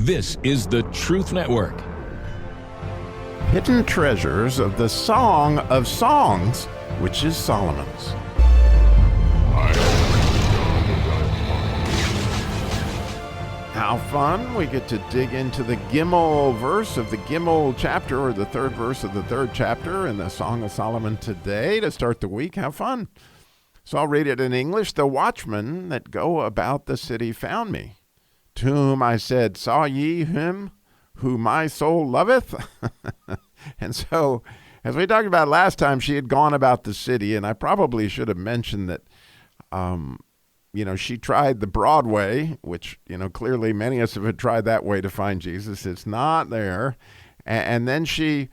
This is the Truth Network. Hidden treasures of the Song of Songs, which is Solomon's. How fun. We get to dig into the Gimel verse of the Gimel chapter, or the third verse of the third chapter in the Song of Solomon today to start the week. How fun. So I'll read it in English. The watchmen that go about the city found me, to whom I said, saw ye him who my soul loveth? And so, as we talked about last time, she had gone about the city, and I probably should have mentioned that, she tried the broad way, which, clearly many of us have tried that way to find Jesus. It's not there. And then she,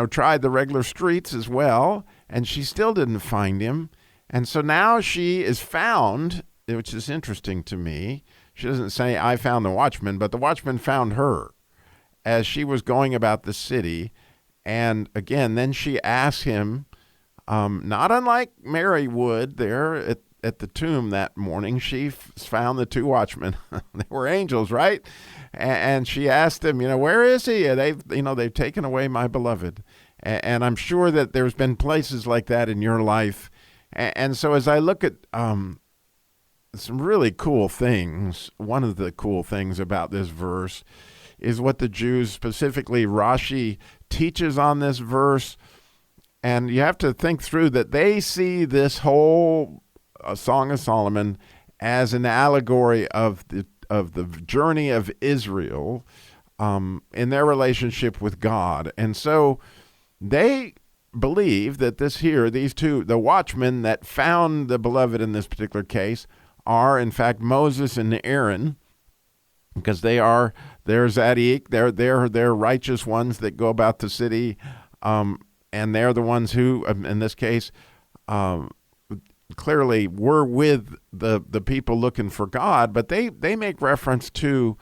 tried the regular streets as well, and she still didn't find him. And so now she is found, which is interesting to me. She doesn't say, I found the watchman, but the watchman found her as she was going about the city. And again, then she asks him, not unlike Mary would there at the tomb that morning, she found the two watchmen. They were angels, right? And she asked them, where is he? They've taken away my beloved. And I'm sure that there's been places like that in your life. And so as I look at some really cool things, one of the cool things about this verse is what the Jews, specifically Rashi, teaches on this verse. And you have to think through that they see this whole Song of Solomon as an allegory of the journey of Israel in their relationship with God. And so they believe that these two, the watchmen that found the beloved in this particular case, are in fact Moses and Aaron, because they're Zadok, they're righteous ones that go about the city, and they're the ones who, in this case, clearly were with the people looking for God. But they make reference to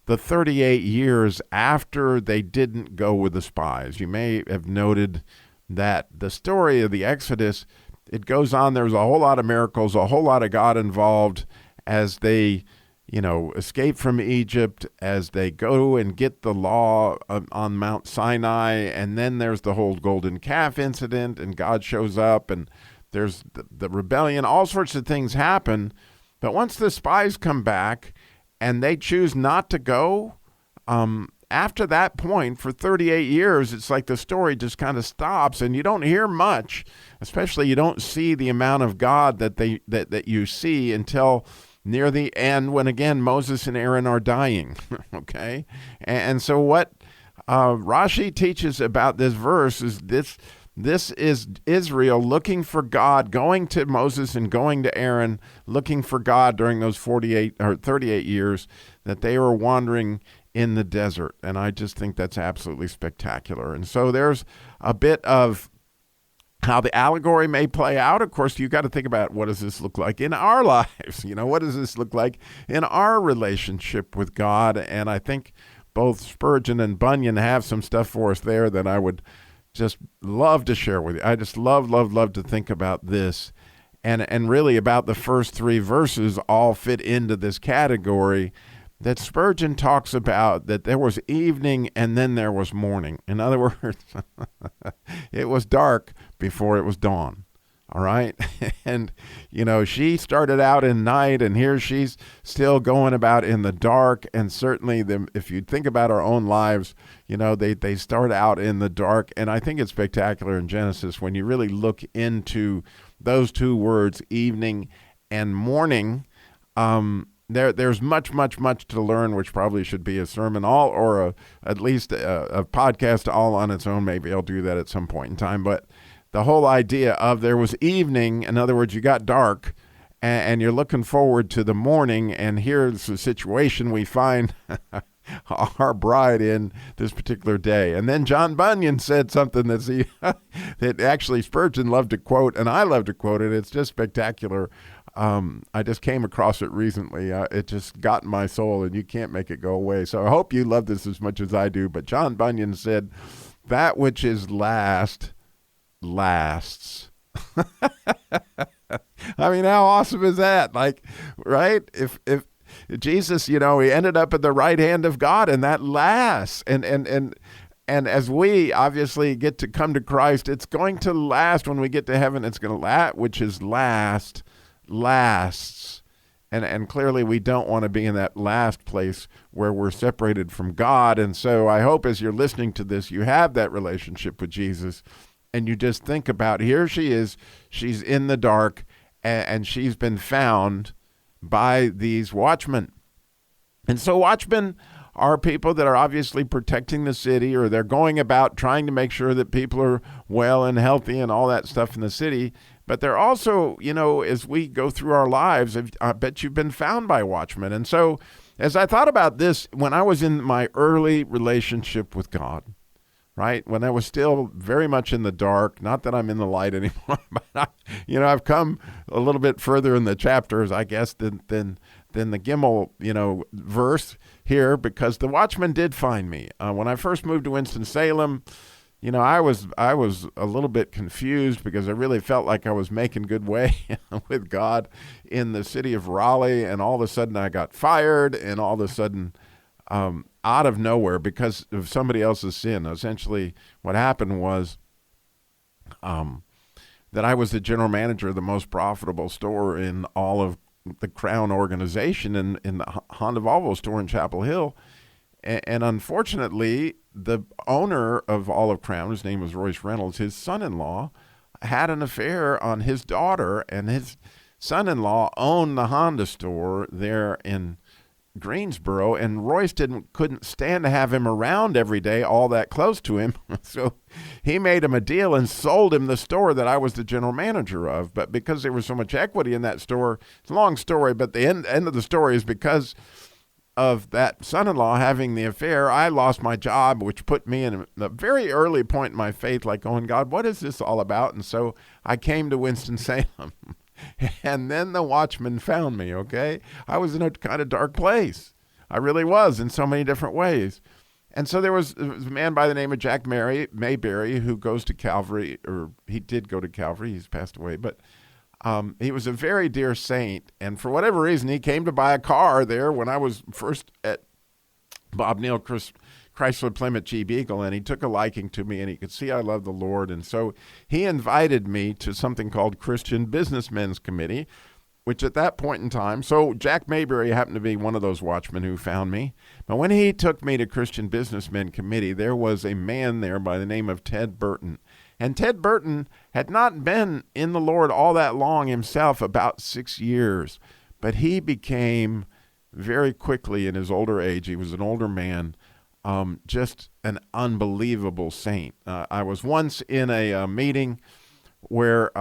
the 38 years after they didn't go with the spies. You may have noted that the story of the Exodus, it goes on. There's a whole lot of miracles, a whole lot of God involved as they, escape from Egypt, as they go and get the law on Mount Sinai. And then there's the whole golden calf incident, and God shows up, and there's the rebellion. All sorts of things happen. But once the spies come back and they choose not to go, after that point, for 38 years, it's like the story just kind of stops, and you don't hear much. Especially, you don't see the amount of God that you see until near the end, when again Moses and Aaron are dying. Okay, and so what Rashi teaches about this verse is this is Israel looking for God, going to Moses and going to Aaron, looking for God during those 48 or 38 years that they were wandering in the desert. And I just think that's absolutely spectacular. And so there's a bit of how the allegory may play out. Of course, you got to think about, what does this look like in our lives? What does this look like in our relationship with God? And I think both Spurgeon and Bunyan have some stuff for us there that I would just love to share with you. I just love to think about this. And really about the first three verses all fit into this category that Spurgeon talks about, that there was evening and then there was morning. In other words, it was dark before it was dawn. All right. And, she started out in night, and here she's still going about in the dark. And certainly if you think about our own lives, they start out in the dark. And I think it's spectacular in Genesis when you really look into those two words, evening and morning. There's much to learn, which probably should be a sermon at least a podcast all on its own. Maybe I'll do that at some point in time. But the whole idea of there was evening, in other words, you got dark, and you're looking forward to the morning, and here's the situation we find our bride in this particular day. And then John Bunyan said something that actually Spurgeon loved to quote, and I love to quote it. It's just spectacular. I just came across it recently. It just got in my soul, and you can't make it go away. So I hope you love this as much as I do. But John Bunyan said, that which is last lasts. I mean, how awesome is that? Like, right? If Jesus, he ended up at the right hand of God, and that lasts. And as we obviously get to come to Christ, it's going to last. When we get to heaven, it's going to last, which is lasts. And clearly we don't want to be in that last place where we're separated from God. And so I hope as you're listening to this, you have that relationship with Jesus, and you just think about, here she is, she's in the dark, and she's been found by these watchmen. And so watchmen are people that are obviously protecting the city, or they're going about trying to make sure that people are well and healthy and all that stuff in the city. But they're also, as we go through our lives, I bet you've been found by watchmen. And so as I thought about this, when I was in my early relationship with God, right, when I was still very much in the dark, not that I'm in the light anymore, but I've come a little bit further in the chapters, I guess, than the Gimel, verse here, because the watchman did find me. When I first moved to Winston-Salem, I was a little bit confused because I really felt like I was making good way with God in the city of Raleigh, and all of a sudden I got fired, and all of a sudden, out of nowhere, because of somebody else's sin. Essentially, what happened was that I was the general manager of the most profitable store in all of the Crown organization, in the Honda Volvo store in Chapel Hill. And unfortunately, the owner of all of Crown, his name was Royce Reynolds, his son-in-law had an affair on his daughter, and his son-in-law owned the Honda store there in Greensboro, and Royce couldn't stand to have him around every day, all that close to him. So he made him a deal and sold him the store that I was the general manager of. But because there was so much equity in that store, it's a long story, but the end of the story is because of that son-in-law having the affair, I lost my job, which put me in a very early point in my faith, like going, God, what is this all about? And so I came to Winston-Salem. And then the watchman found me, okay? I was in a kind of dark place. I really was, in so many different ways. And so there was a man by the name of Jack Mayberry who goes to Calvary, or he did go to Calvary. He's passed away. But he was a very dear saint. And for whatever reason, he came to buy a car there when I was first at Bob Neal Chrysler Plymouth Jeep Eagle, and he took a liking to me, and he could see I loved the Lord. And so he invited me to something called Christian Businessmen's Committee, which at that point in time, so Jack Mayberry happened to be one of those watchmen who found me. But when he took me to Christian Businessmen Committee, there was a man there by the name of Ted Burton. And Ted Burton had not been in the Lord all that long himself, about 6 years. But he became very quickly, in his older age, he was an older man, just an unbelievable saint. I was once in a meeting where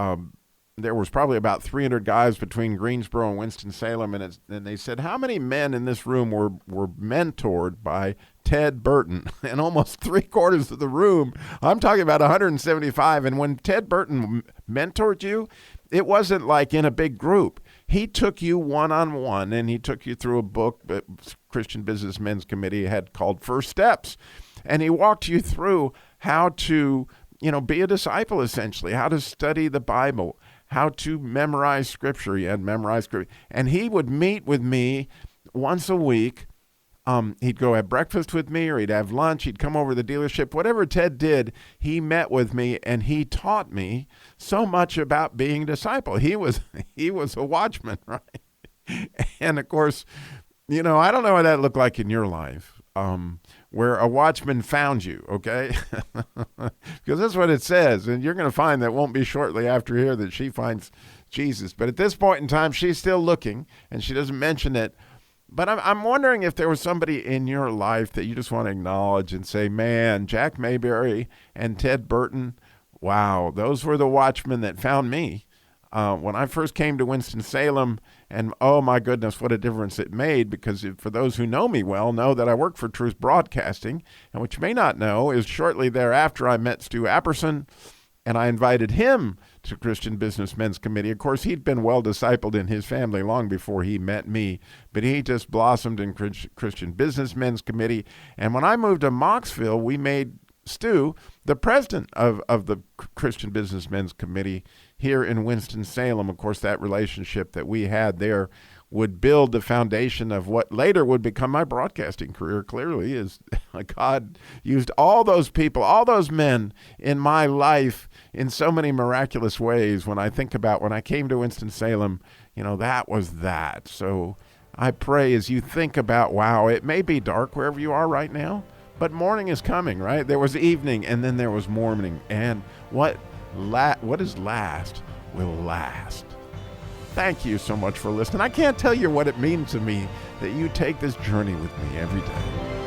there was probably about 300 guys between Greensboro and Winston-Salem, and they said, how many men in this room were mentored by Ted Burton? And almost 3/4 of the room, I'm talking about 175, and when Ted Burton mentored you, it wasn't like in a big group. He took you one-on-one, and he took you through a book that Christian Businessmen's Committee had called First Steps, and he walked you through how to, be a disciple, essentially, how to study the Bible, how to memorize Scripture. He had memorized Scripture. And he would meet with me once a week. He'd go have breakfast with me, or he'd have lunch. He'd come over to the dealership. Whatever Ted did, he met with me, and he taught me so much about being a disciple. He was a watchman, right? And, of course, I don't know what that looked like in your life, where a watchman found you, okay? Because that's what it says. And you're going to find that won't be shortly after here that she finds Jesus. But at this point in time, she's still looking, and she doesn't mention it. But I'm wondering if there was somebody in your life that you just want to acknowledge and say, man, Jack Mayberry and Ted Burton, wow, those were the watchmen that found me. When I first came to Winston-Salem, and oh my goodness, what a difference it made, because for those who know me well, know that I work for Truth Broadcasting, and what you may not know is shortly thereafter I met Stu Apperson, and I invited him to Christian Businessmen's Committee. Of course, he'd been well discipled in his family long before he met me, but he just blossomed in Christian Businessmen's Committee. And when I moved to Moxville, we made Stu the president of the Christian Businessmen's Committee here in Winston-Salem. Of course, that relationship that we had there would build the foundation of what later would become my broadcasting career. Clearly, is God used all those people, all those men in my life in so many miraculous ways. When I think about when I came to Winston-Salem, that was that. So I pray as you think about, wow, it may be dark wherever you are right now, but morning is coming, right? There was evening and then there was morning, and what is last will last. Thank you so much for listening. I can't tell you what it means to me that you take this journey with me every day.